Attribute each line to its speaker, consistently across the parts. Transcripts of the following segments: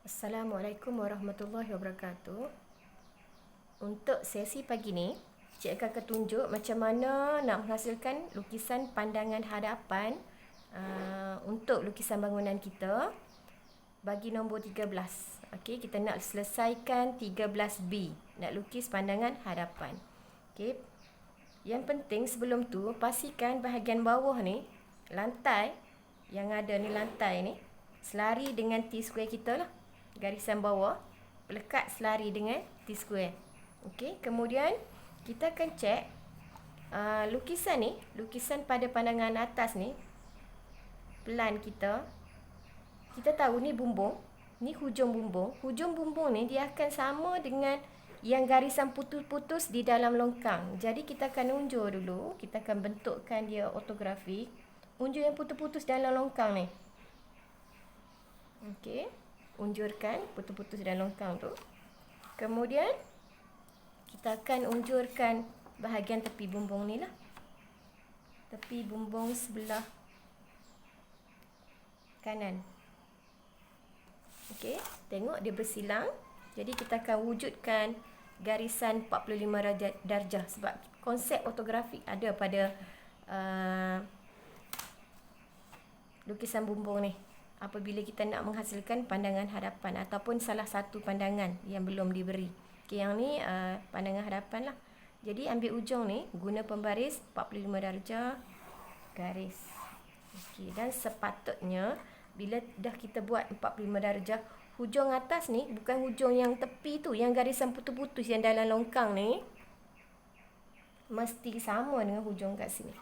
Speaker 1: Assalamualaikum warahmatullahi wabarakatuh. Untuk sesi pagi ni, Cik akan tunjuk macam mana nak menghasilkan lukisan pandangan hadapan untuk lukisan bangunan kita bagi nombor 13. Okey, kita nak selesaikan 13B, nak lukis pandangan hadapan. Okey. Yang penting sebelum tu pastikan bahagian bawah ni, lantai yang ada ni, lantai ni selari dengan T-square kita lah. Garisan bawah pelekat selari dengan T-square. Okey, kemudian kita akan cek lukisan ni, lukisan pada pandangan atas ni, pelan kita tahu ni bumbung, ni hujung bumbung. Hujung bumbung ni dia akan sama dengan yang garisan putus-putus di dalam longkang. Jadi kita akan unjur dulu, kita akan bentukkan dia ortografik. Unjur yang putus-putus dalam longkang ni. Okey, unjurkan putus-putus dalam longkang tu. Kemudian kita akan unjurkan bahagian tepi bumbung ni lah. Tepi bumbung sebelah kanan. Okey, tengok dia bersilang. Jadi kita akan wujudkan garisan 45 darjah sebab konsep ortografik ada pada lukisan bumbung ni. Apabila kita nak menghasilkan pandangan hadapan ataupun salah satu pandangan yang belum diberi. Okey, yang ni pandangan hadapan lah. Jadi ambil ujung ni, guna pembaris 45 darjah, garis. Okey, dan sepatutnya bila dah kita buat 45 darjah, hujung atas ni bukan hujung yang tepi tu, yang garisan putus-putus yang dalam longkang ni mesti sama dengan hujung kat sini.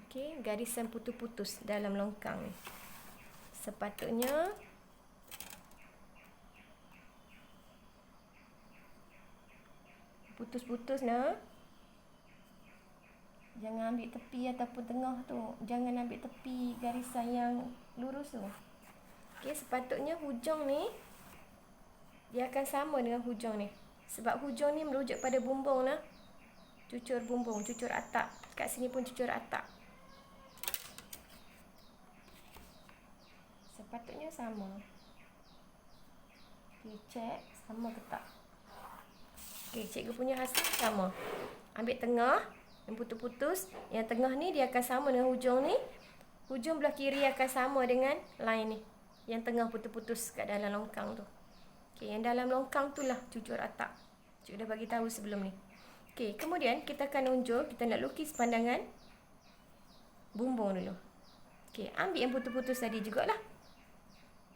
Speaker 1: Okey, garisan putus-putus dalam longkang ni sepatutnya putus-putus nah. Jangan ambil tepi ataupun tengah tu. Jangan ambil tepi garisan yang lurus tu. Okey, sepatutnya hujung ni dia akan sama dengan hujung ni. Sebab hujung ni merujuk pada bumbung lah. Cucur bumbung, cucur atap. Kat sini pun cucur atap. Sepatutnya sama. Okey, cek sama ke tak. Okey, cikgu punya hasil sama. Ambil tengah yang putus-putus. Yang tengah ni dia akan sama dengan hujung ni. Hujung belah kiri akan sama dengan line ni. Yang tengah putus-putus kat dalam longkang tu. Okey, yang dalam longkang tu lah cucur atap. Cikgu dah bagi tahu sebelum ni. Okey, kemudian kita akan unjur, kita nak lukis pandangan bumbung dulu. Okey, ambil yang putus-putus tadi jugalah.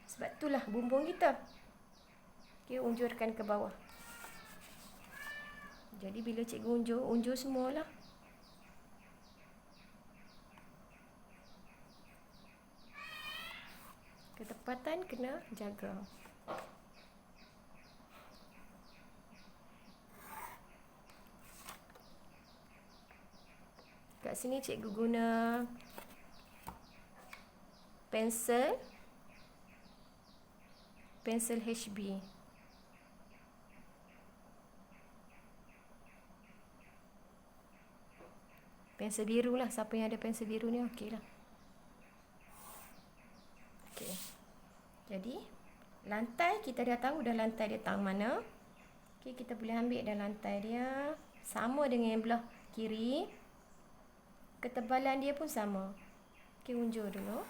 Speaker 1: Sebab itulah bumbung kita. Okey, unjurkan ke bawah. Jadi bila cikgu unjur semualah. Ketepatan kena jaga. Kat sini cikgu guna pensel HB. Pensel biru lah. Siapa yang ada pensel biru ni okey lah. Okey. Jadi lantai kita dah tahu dah lantai dia tang mana. Okey, kita boleh ambil dah lantai dia sama dengan yang belah kiri. Ketebalan dia pun sama. Okey, unjur dulu.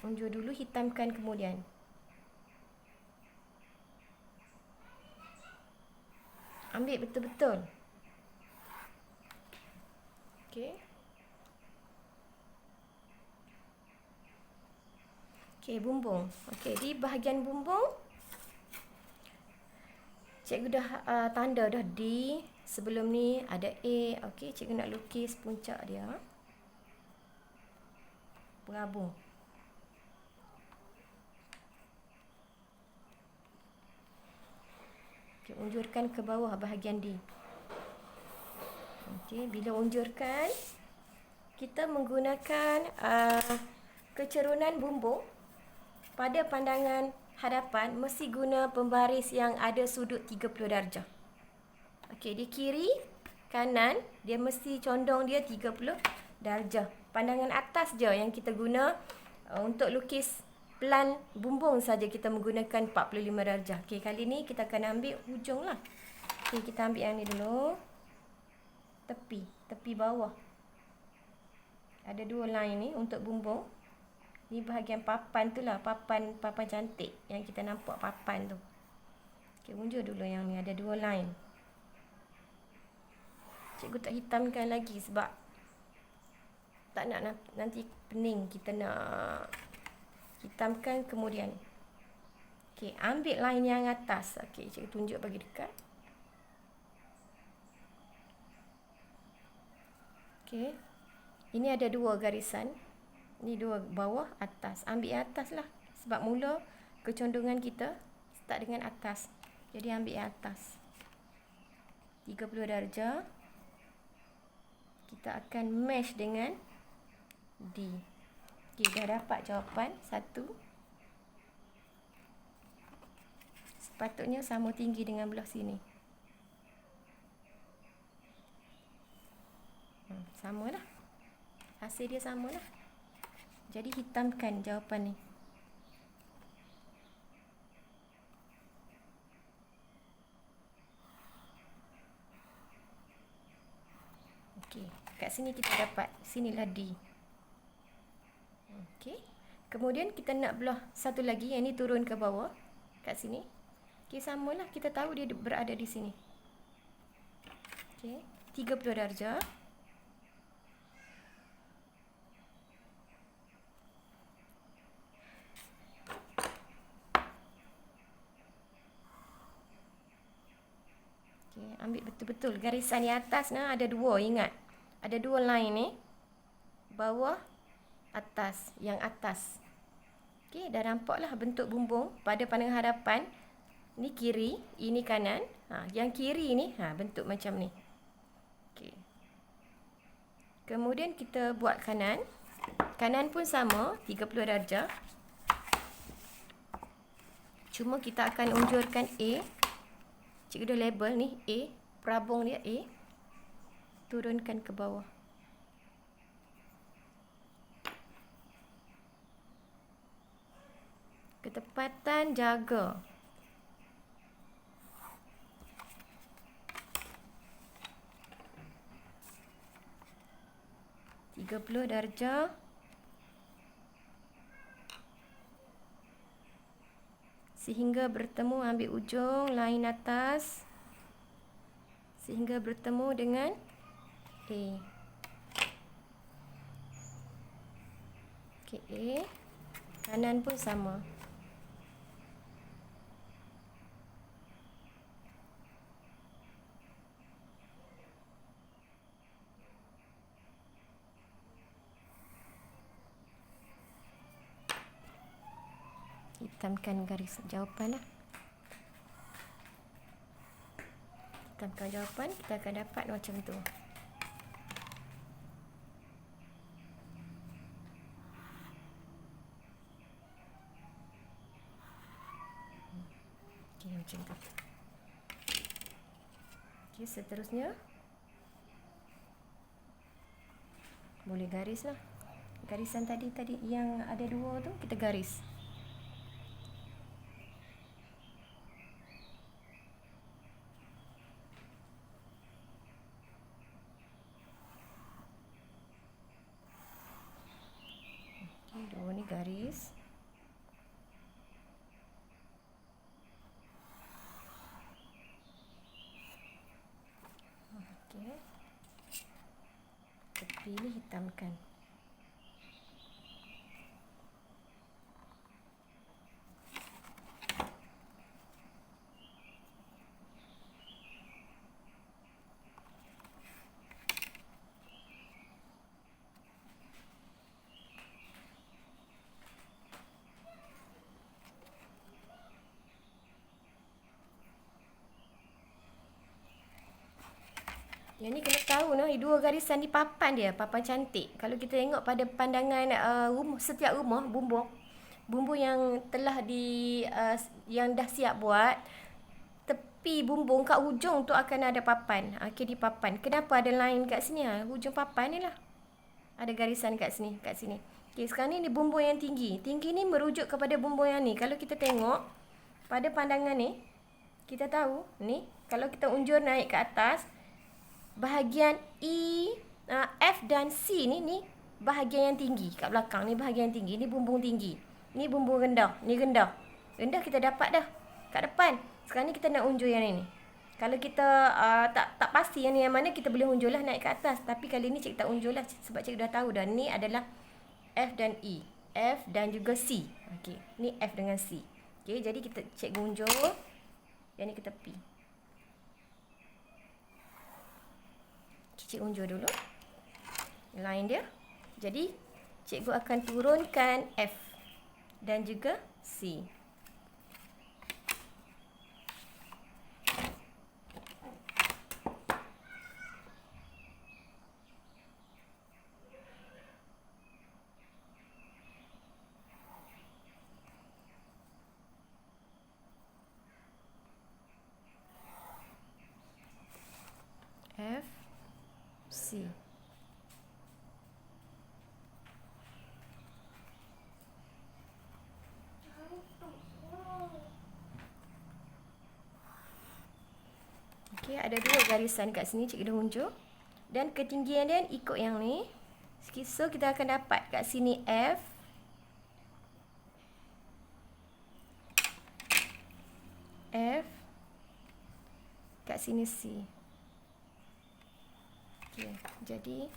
Speaker 1: Unjur dulu, hitamkan kemudian. Ambil betul-betul. Okey. Okey, bumbung. Okey, di bahagian bumbung cikgu dah tanda dah D. Sebelum ni ada A. Okey, cikgu nak lukis puncak dia. Berabung. Okey, unjurkan ke bawah bahagian D. Okey, bila unjurkan, kita menggunakan kecerunan bumbung pada pandangan hadapan mesti guna pembaris yang ada sudut 30 darjah. Okey, di kiri, kanan, dia mesti condong dia 30 darjah. Pandangan atas je yang kita guna untuk lukis plan bumbung saja kita menggunakan 45 darjah. Okey, kali ni kita akan ambil hujung lah. Okey, kita ambil yang ni dulu. Tepi bawah. Ada 2 line ni untuk bumbung. Ni bahagian papan tu lah, papan cantik yang kita nampak papan tu. Okey, unjuk dulu yang ni, ada 2 line. Cikgu tak hitamkan lagi sebab tak nak nanti pening, kita nak hitamkan kemudian. Okey, ambil line yang atas. Okey, cikgu tunjuk bagi dekat. Okey. Ini ada 2 garisan. Ni 2 bawah, atas. Ambil yang atas lah. Sebab mula kecondongan kita start dengan atas. Jadi ambil yang atas. 30 darjah. Kita akan mesh dengan D. Okey, dah dapat jawapan 1. Sepatutnya sama tinggi dengan belah sini. Samalah. Hasil dia samalah. Jadi hitamkan jawapan ni. Okey, kat sini kita dapat, sinilah D. Okey. Kemudian kita nak belah satu lagi, yang ni turun ke bawah kat sini. Okey, samalah, kita tahu dia berada di sini. Okey, 30 darjah. Okey, ambil betul-betul garisan yang atas nah, ada 2, ingat. Ada 2 line ni. Bawah, atas, yang atas. Okey, dah nampaklah bentuk bumbung pada pandangan hadapan. Ni kiri, ini kanan. Yang kiri ni bentuk macam ni. Okey. Kemudian kita buat kanan. Kanan pun sama, 30 darjah. Cuma kita akan unjurkan A. Cikgu dah label ni A, perabung dia A. Turunkan ke bawah. Ketepatan jaga. Tiga 30 darjah. Sehingga bertemu, ambil ujung line atas. Sehingga bertemu dengan A. Okey, A. Kanan pun sama. Hitamkan garis jawapan lah. Hitamkan jawapan, kita akan dapat macam tu. Okey, macam tu. Okey, seterusnya boleh garis lah. Garisan tadi yang ada 2 tu kita garis. Dua ni garis. Okey. Tepi ni hitamkan. Yang ni kena tahu nah, 2 garisan di papan dia, papan cantik. Kalau kita tengok pada pandangan setiap rumah bumbung yang telah yang dah siap buat, tepi bumbung kat hujung tu akan ada papan. Okey, di papan. Kenapa ada line kat sini? Hujung papan ni lah. Ada garisan kat sini, kat sini. Okey, sekarang ni bumbung yang tinggi. Tinggi ni merujuk kepada bumbung yang ni. Kalau kita tengok pada pandangan ni, kita tahu ni kalau kita unjur naik ke atas, bahagian F dan C ni bahagian yang tinggi kat belakang. Ni bahagian yang tinggi, ni bumbung tinggi. Ni bumbung rendah, ni rendah. Rendah kita dapat dah kat depan. Sekarang ni kita nak unjur yang ni. Kalau kita tak pasti yang ni yang mana, kita boleh unjur lah naik ke atas. Tapi kali ni cikgu tak unjur lah sebab cikgu dah tahu dah ni adalah F dan E. F dan juga C. Okey, ni F dengan C. Okey, jadi kita cikgu unjur yang ni ke tepi. Cikgu unjur dulu line dia. Jadi cikgu akan turunkan F dan juga C. F, C. Okey, ada dua garisan kat sini cikgu dah unjuk. Dan ketinggian dia ikut yang ni. So, kita akan dapat kat sini F. F. Kat sini C. Okey, jadi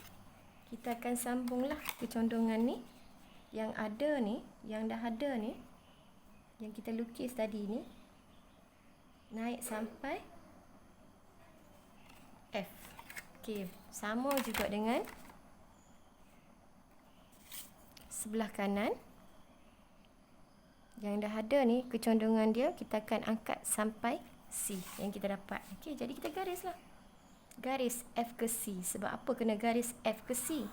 Speaker 1: kita akan sambunglah kecondongan ni. Yang ada ni, yang dah ada ni, yang kita lukis tadi ni, naik sampai F. Okey, sama juga dengan sebelah kanan. Yang dah ada ni, kecondongan dia kita akan angkat sampai C yang kita dapat. Okey, jadi kita garislah. Garis F ke C. Sebab apa kena garis F ke C?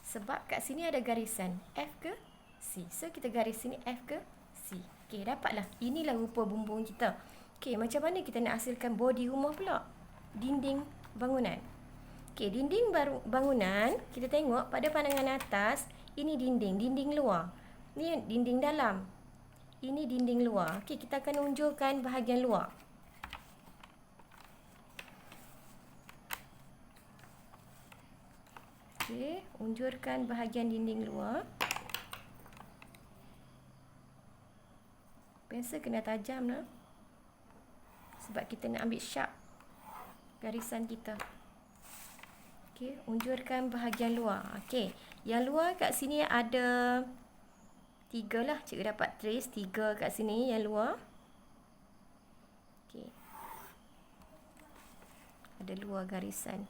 Speaker 1: Sebab kat sini ada garisan F ke C. So, kita garis sini F ke C. Okey, dapatlah. Inilah rupa bumbung kita. Okey, macam mana kita nak hasilkan body rumah pula? Dinding bangunan. Okey, dinding bangunan, kita tengok pada pandangan atas, ini dinding luar. Ni dinding dalam. Ini dinding luar. Okey, kita akan unjurkan bahagian luar. Okey, unjurkan bahagian dinding luar. Pensel kena tajam lah. Sebab kita nak ambil sharp garisan kita. Okey, unjurkan bahagian luar. Okey, yang luar kat sini ada 3 lah. Cikgu dapat trace 3 kat sini yang luar. Okey. Ada luar garisan.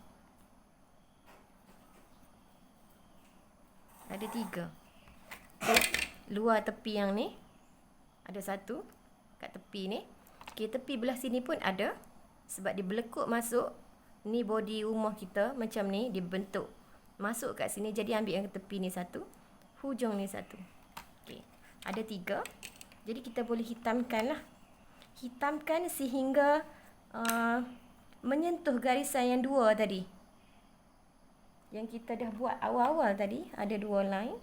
Speaker 1: Ada 3. Luar tepi yang ni. Ada 1 kat tepi ni. Okey, tepi belah sini pun ada. Sebab dia berlekuk masuk. Ni body rumah kita macam ni. Dia bentuk masuk kat sini. Jadi ambil yang tepi ni 1. Hujung ni 1. Okey, ada 3. Jadi kita boleh hitamkan lah. Hitamkan sehingga menyentuh garisan yang 2 tadi. Yang kita dah buat awal-awal tadi. Ada 2 line.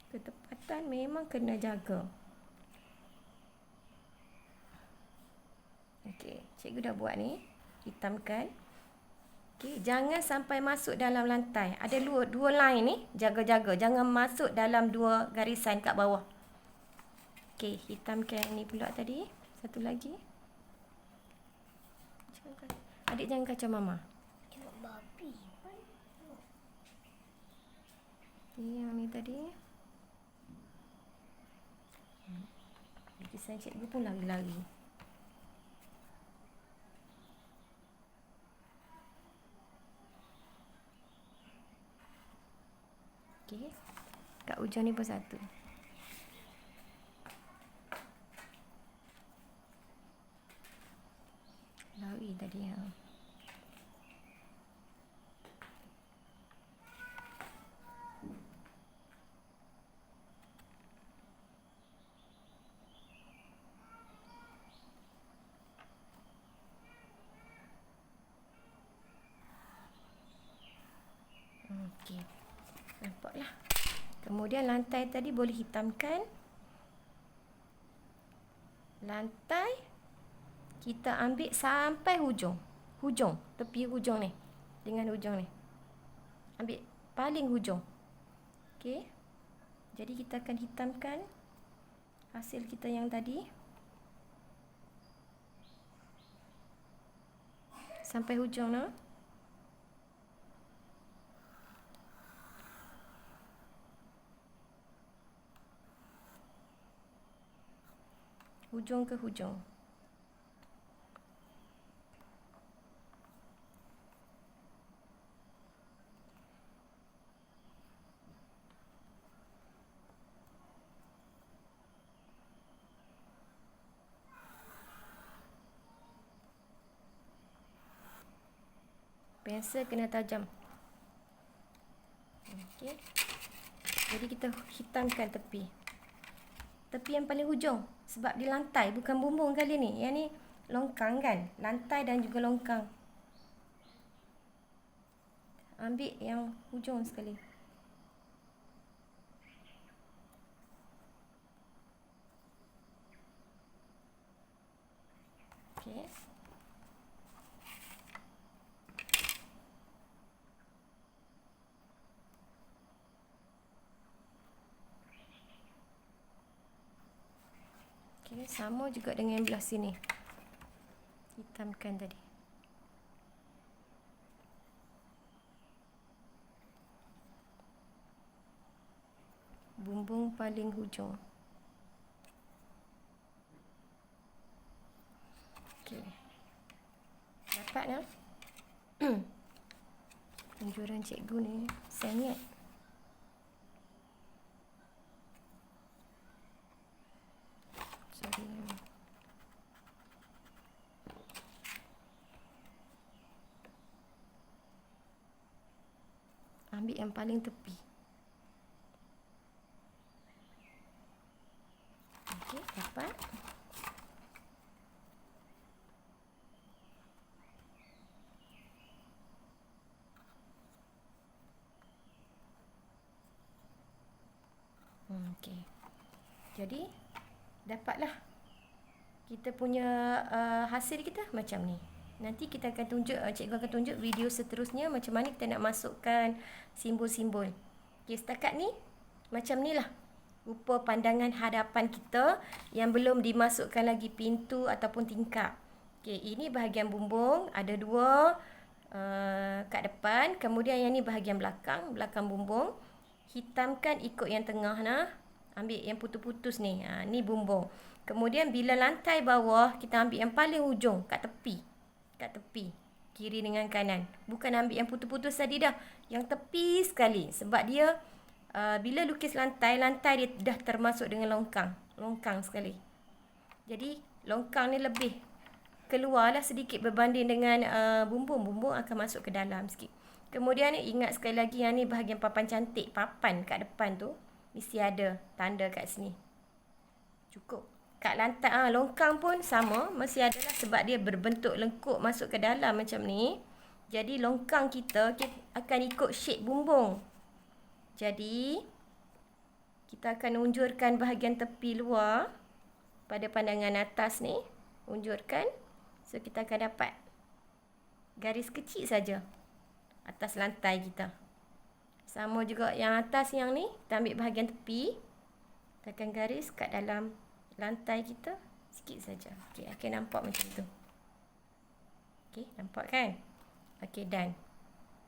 Speaker 1: Ketepatan memang kena jaga. Okey, cikgu dah buat ni. Hitamkan. Okey, jangan sampai masuk dalam lantai. Ada 2 line ni. Jaga-jaga. Jangan masuk dalam 2 garisan kat bawah. Okey, hitamkan ni pula tadi. Satu lagi. Adik jangan kacau mama.
Speaker 2: Tengok babi.
Speaker 1: Ni yang ni tadi. Lukisan cikgu pun lari-lari. Okey. Kat ujung ni pun 1. Lari tadi ha. Okey. Nampaklah. Kemudian lantai tadi boleh hitamkan. Lantai kita ambil sampai hujung. Hujung, tepi hujung ni. Dengan hujung ni. Ambil paling hujung. Okey. Jadi kita akan hitamkan hasil kita yang tadi sampai hujung nah. Hujung ke hujung. Pensel kena tajam. Okey. Jadi kita hitamkan tepi. Tepi yang paling hujung. Sebab di lantai, bukan bumbung kali ni. Yang ni longkang kan. Lantai dan juga longkang. Ambil yang hujung sekali. Okey. Okey, sama juga dengan belah sini. Hitamkan tadi. Bumbung paling hujung. Okey. Dapat tak? Anjuran cikgu ni sangat. Sorry. Ambil yang paling tepi. Okey, dapat. Okey. Jadi dapatlah kita punya hasil kita macam ni. Nanti kita akan tunjuk, cikgu akan tunjuk video seterusnya macam mana kita nak masukkan simbol-simbol. Okey, setakat ni macam ni lah rupa pandangan hadapan kita yang belum dimasukkan lagi pintu ataupun tingkap. Okey, ini bahagian bumbung, ada dua kat depan, kemudian yang ni bahagian belakang, belakang bumbung. Hitamkan ikut yang tengah nah. Ambil yang putus-putus ni. Ni bumbung. Kemudian bila lantai bawah, kita ambil yang paling hujung kat tepi. Kat tepi. Kiri dengan kanan. Bukan ambil yang putus-putus tadi dah. Yang tepi sekali. Sebab dia bila lukis lantai, lantai dia dah termasuk dengan longkang. Longkang sekali. Jadi longkang ni lebih keluarlah sedikit berbanding dengan bumbung. Bumbung akan masuk ke dalam sikit. Kemudian ingat sekali lagi yang ni bahagian papan cantik. Papan kat depan tu mesti ada tanda kat sini. Cukup. Kat lantai longkang pun sama, mesti ada lah sebab dia berbentuk lengkuk masuk ke dalam macam ni. Jadi longkang kita akan ikut shape bumbung. Jadi kita akan unjurkan bahagian tepi luar pada pandangan atas ni. Unjurkan. So kita akan dapat garis kecil saja atas lantai kita. Sama juga yang atas yang ni, kita ambil bahagian tepi. Tekan garis kat dalam lantai kita sikit saja. Okey, akan nampak macam tu. Okey, nampak kan? Okey, done.